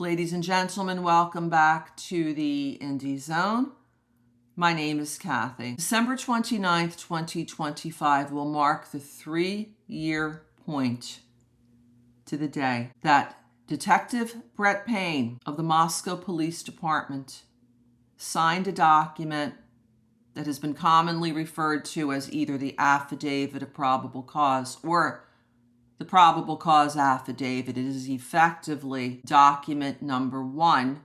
Ladies and gentlemen, welcome back to the Indie Zone. My name is Kathy. December 29th, 2025 will mark the 3-year point to the day that Detective Brett Payne of the Moscow Police Department signed a document that has been commonly referred to as either the Affidavit of Probable Cause or the Probable Cause Affidavit. It is effectively document number 1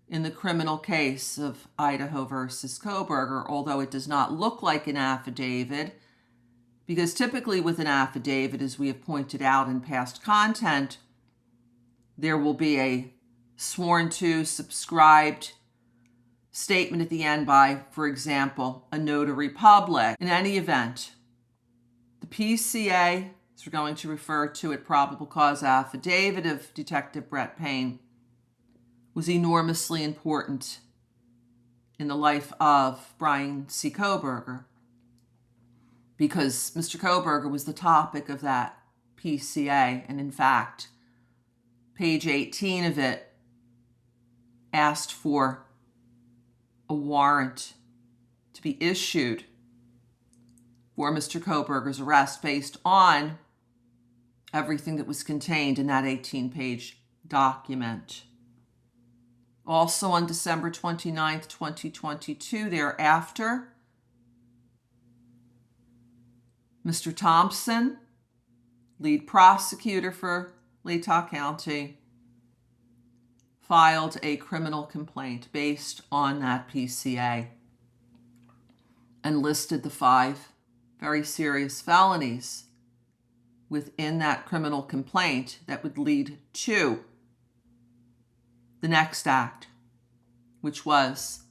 in the criminal case of Idaho versus Kohberger, although it does not look like an affidavit, because typically with an affidavit, as we have pointed out in past content, there will be a sworn to, subscribed statement at the end by, for example, a notary public. In any event, the PCA, as we're going to refer to it, Probable Cause Affidavit of Detective Brett Payne, was enormously important in the life of Bryan C. Kohberger, because Mr. Kohberger was the topic of that PCA, and in fact, page 18 of it asked for a warrant to be issued for Mr. Kohberger's arrest based on everything that was contained in that 18-page document. Also on December 29th, 2022, thereafter, Mr. Thompson, lead prosecutor for Latah County, filed a criminal complaint based on that PCA and listed the 5 very serious felonies within that criminal complaint that would lead to the next act, which was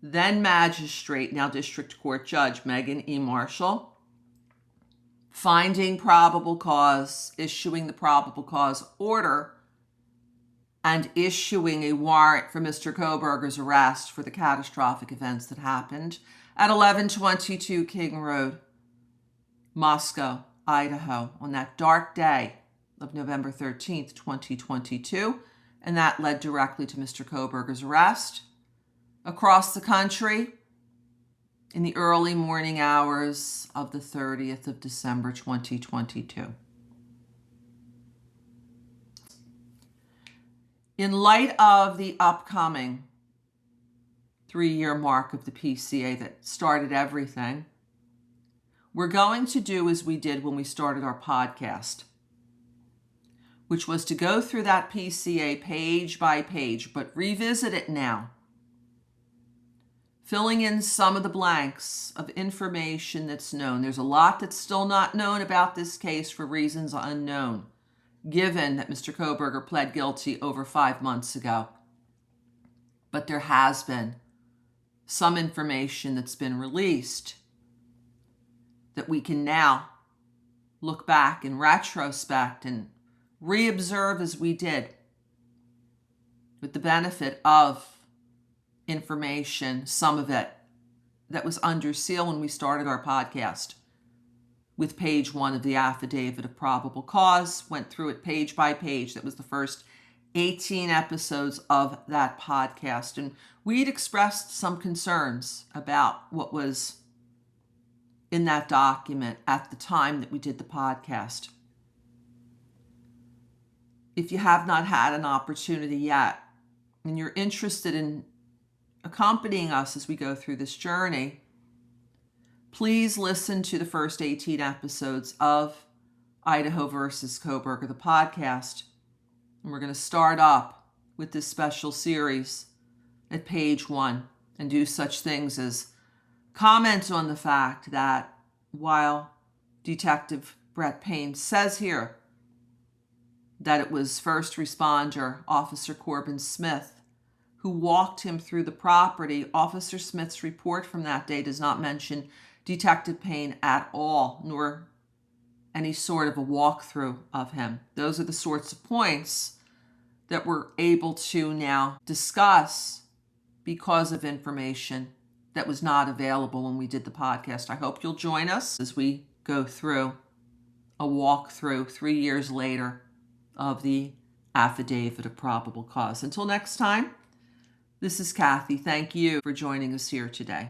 then Magistrate, now District Court Judge Megan E. Marshall, finding probable cause, issuing the probable cause order, and issuing a warrant for Mr. Kohberger's arrest for the catastrophic events that happened at 1122 King Road, Moscow, Idaho, on that dark day of November 13th, 2022, and that led directly to Mr. Kohberger's arrest across the country in the early morning hours of the 30th of December, 2022. In light of the upcoming 3-year mark of the PCA that started everything, we're going to do as we did when we started our podcast, which was to go through that PCA page by page, but revisit it now, filling in some of the blanks of information that's known. There's a lot that's still not known about this case for reasons unknown, given that Mr. Kohberger pled guilty over 5 months ago. But there has been some information that's been released that we can now look back in retrospect and reobserve as we did, with the benefit of information, some of it that was under seal when we started our podcast with page 1 of the Affidavit of Probable Cause, went through it page by page. That was the first 18 episodes of that podcast. And we'd expressed some concerns about what was in that document at the time that we did the podcast. If you have not had an opportunity yet, and you're interested in accompanying us as we go through this journey, please listen to the first 18 episodes of Idaho versus Kohberger, the podcast. And we're going to start up with this special series at page 1 and do such things as comment on the fact that while Detective Brett Payne says here that it was first responder Officer Corbin Smith who walked him through the property, Officer Smith's report from that day does not mention Detective Payne at all, nor any sort of a walkthrough of him. Those are the sorts of points that we're able to now discuss because of information that was not available when we did the podcast. I hope you'll join us as we go through a walkthrough 3 years later of the Affidavit of Probable Cause. Until next time, this is Kathy. Thank you for joining us here today.